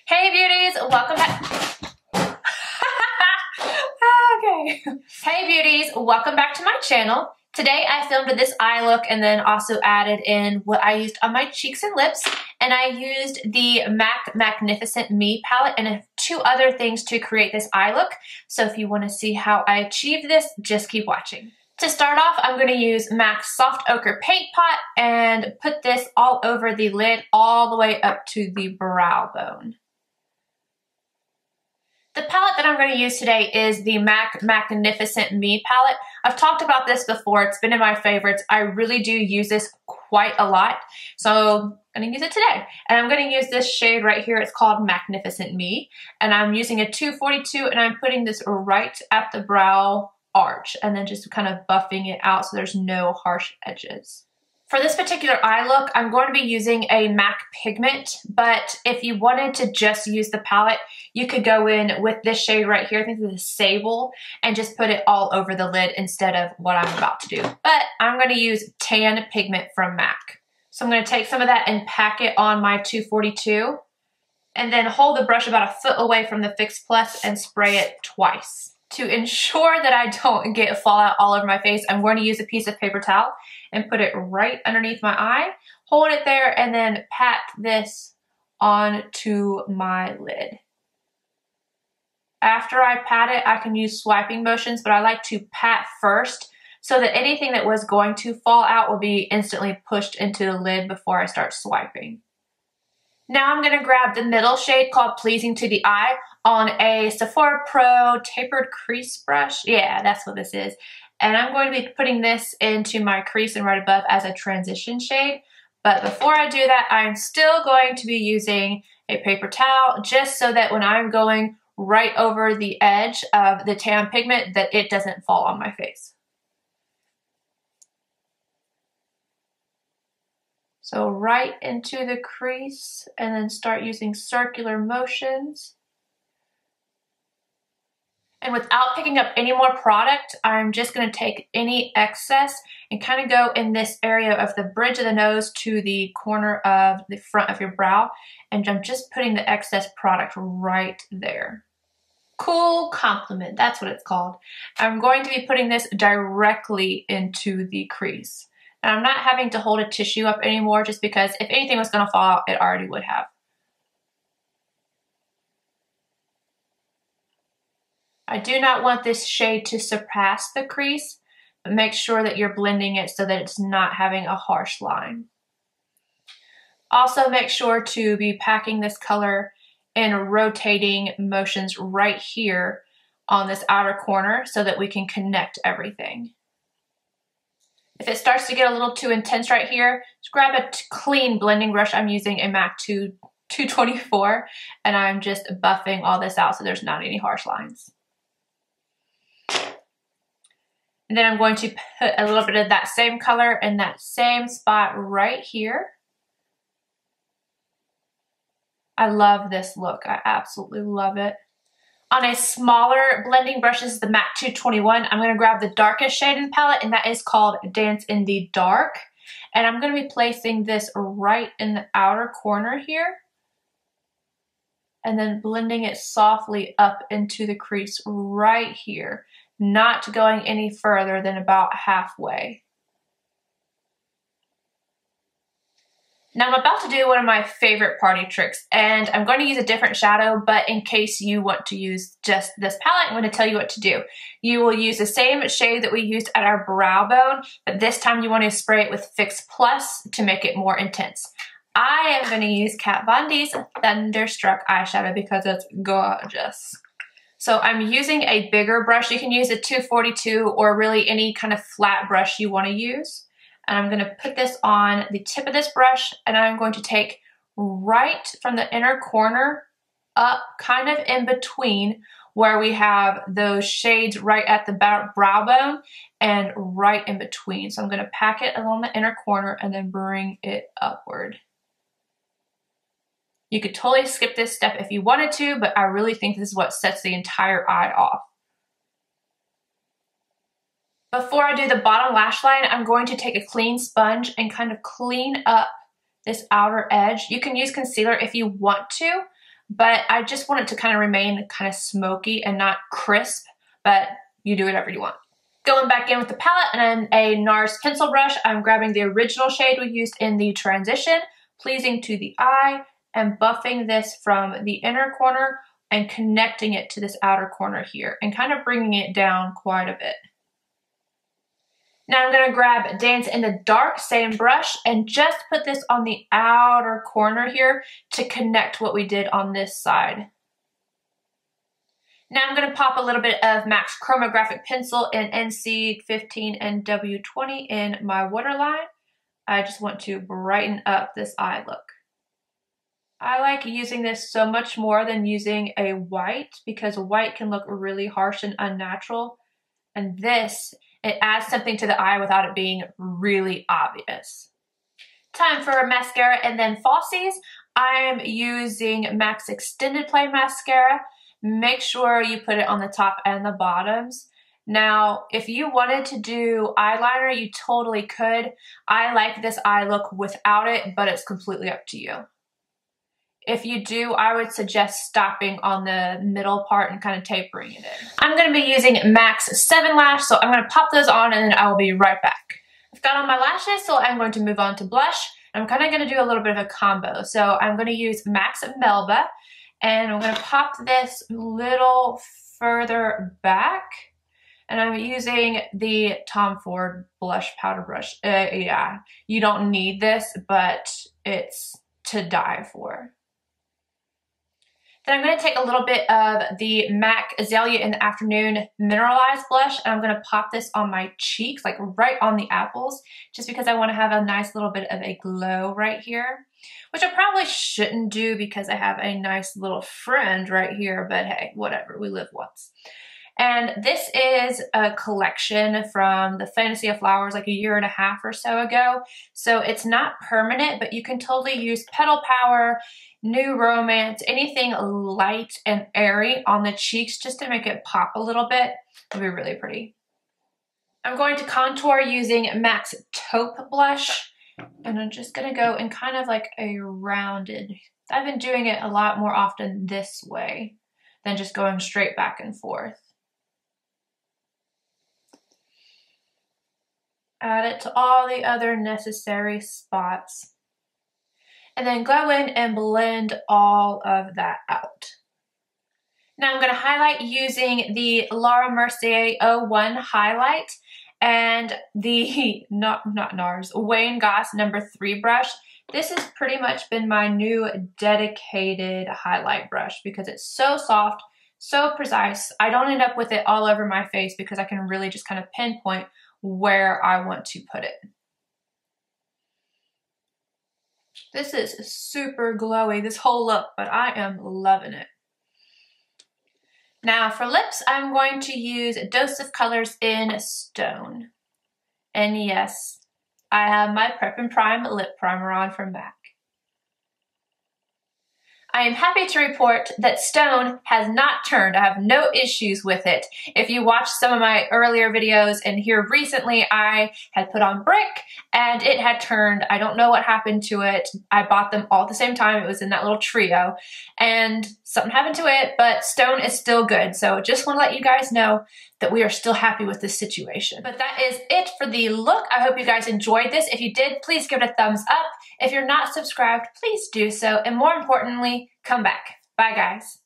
Hey beauties, welcome back. Okay. Hey beauties, welcome back to my channel. Today I filmed this eye look and then also added in what I used on my cheeks and lips. And I used the MACnificent Me Palette and two other things to create this eye look. So if you want to see how I achieved this, just keep watching. To start off, I'm going to use MAC's Soft Ochre Paint Pot and put this all over the lid all the way up to the brow bone. The palette that I'm going to use today is the MACnificent Me Palette. I've talked about this before. It's been in my favorites. I really do use this quite a lot. So I'm going to use it today. And I'm going to use this shade right here. It's called MACnificent Me. And I'm using a 242 and I'm putting this right at the brow arch and then just kind of buffing it out so there's no harsh edges. For this particular eye look, I'm going to be using a MAC pigment, but if you wanted to just use the palette, you could go in with this shade right here, I think this is Sable, and just put it all over the lid instead of what I'm about to do. But I'm going to use Tan Pigment from MAC. So I'm going to take some of that and pack it on my 242, and then hold the brush about a foot away from the Fix Plus and spray it twice. To ensure that I don't get fallout all over my face, I'm going to use a piece of paper towel and put it right underneath my eye, hold it there, and then pat this onto my lid. After I pat it, I can use swiping motions, but I like to pat first so that anything that was going to fall out will be instantly pushed into the lid before I start swiping. Now I'm going to grab the middle shade called Pleasing to the Eye on a Sephora Pro tapered crease brush. Yeah, that's what this is. And I'm going to be putting this into my crease and right above as a transition shade. But before I do that, I'm still going to be using a paper towel just so that when I'm going right over the edge of the tan pigment that it doesn't fall on my face. So right into the crease and then start using circular motions. And without picking up any more product, I'm just going to take any excess and kind of go in this area of the bridge of the nose to the corner of the front of your brow. And I'm just putting the excess product right there. Cool compliment, that's what it's called. I'm going to be putting this directly into the crease. And I'm not having to hold a tissue up anymore just because if anything was going to fall out, it already would have. I do not want this shade to surpass the crease, but make sure that you're blending it so that it's not having a harsh line. Also make sure to be packing this color in rotating motions right here on this outer corner so that we can connect everything. If it starts to get a little too intense right here, just grab a clean blending brush. I'm using a MAC 224 and I'm just buffing all this out so there's not any harsh lines. And then I'm going to put a little bit of that same color in that same spot right here. I love this look. I absolutely love it. On a smaller blending brush, this is the MAC 221, I'm going to grab the darkest shade in the palette, and that is called Dance in the Dark. And I'm going to be placing this right in the outer corner here. And then blending it softly up into the crease right here, not going any further than about halfway. Now I'm about to do one of my favorite party tricks, and I'm going to use a different shadow, but in case you want to use just this palette, I'm going to tell you what to do. You will use the same shade that we used at our brow bone, but this time you want to spray it with Fix Plus to make it more intense. I am going to use Kat Von D's Thunderstruck eyeshadow because it's gorgeous. So I'm using a bigger brush. You can use a 242 or really any kind of flat brush you want to use. And I'm going to put this on the tip of this brush and I'm going to take right from the inner corner up kind of in between where we have those shades right at the brow bone and right in between. So I'm going to pack it along the inner corner and then bring it upward. You could totally skip this step if you wanted to, but I really think this is what sets the entire eye off. Before I do the bottom lash line, I'm going to take a clean sponge and kind of clean up this outer edge. You can use concealer if you want to, but I just want it to kind of remain kind of smoky and not crisp, but you do whatever you want. Going back in with the palette and a NARS pencil brush, I'm grabbing the original shade we used in the transition, pleasing to the eye, and buffing this from the inner corner and connecting it to this outer corner here and kind of bringing it down quite a bit. Now I'm going to grab Dance in the Dark, same brush, and just put this on the outer corner here to connect what we did on this side. Now I'm going to pop a little bit of MAC's Chromatographic pencil in NC15 and W20 in my waterline. I just want to brighten up this eye look. I like using this so much more than using a white because white can look really harsh and unnatural. And this, it adds something to the eye without it being really obvious. Time for mascara and then falsies. I'm using MAC's Extended Play Mascara. Make sure you put it on the top and the bottoms. Now, if you wanted to do eyeliner, you totally could. I like this eye look without it, but it's completely up to you. If you do, I would suggest stopping on the middle part and kind of tapering it in. I'm going to be using MAC's 7 Lash, so I'm going to pop those on and then I will be right back. I've got on my lashes, so I'm going to move on to blush. I'm kind of going to do a little bit of a combo. So I'm going to use MAC's Melba, and I'm going to pop this a little further back. And I'm using the Tom Ford blush powder brush. Yeah, you don't need this, but it's to die for. Then I'm going to take a little bit of the MAC Azalea in the Afternoon Mineralized Blush, and I'm going to pop this on my cheeks, like right on the apples, just because I want to have a nice little bit of a glow right here, which I probably shouldn't do because I have a nice little fringe right here, but hey, whatever, we live once. And this is a collection from the Fantasy of Flowers like a year and a half or so ago. So it's not permanent, but you can totally use Petal Power, New Romance, anything light and airy on the cheeks just to make it pop a little bit. It'll be really pretty. I'm going to contour using MAC's Taupe blush. And I'm just going to go in kind of like a rounded. I've been doing it a lot more often this way than just going straight back and forth. Add it to all the other necessary spots. And then go in and blend all of that out. Now I'm going to highlight using the Laura Mercier 01 highlight and the, not NARS, Wayne Goss number 3 brush. This has pretty much been my new dedicated highlight brush because it's so soft, so precise. I don't end up with it all over my face because I can really just kind of pinpoint where I want to put it. This is super glowy, this whole look, but I am loving it. Now for lips, I'm going to use Dose of Colors in Stone. And yes, I have my Prep and Prime lip primer on from MAC. I am happy to report that Stone has not turned. I have no issues with it. If you watched some of my earlier videos and here recently, I had put on Brick and it had turned. I don't know what happened to it. I bought them all at the same time. It was in that little trio and something happened to it, but Stone is still good. So just want to let you guys know that we are still happy with this situation. But that is it for the look. I hope you guys enjoyed this. If you did, please give it a thumbs up. If you're not subscribed, please do so. And more importantly, come back. Bye, guys.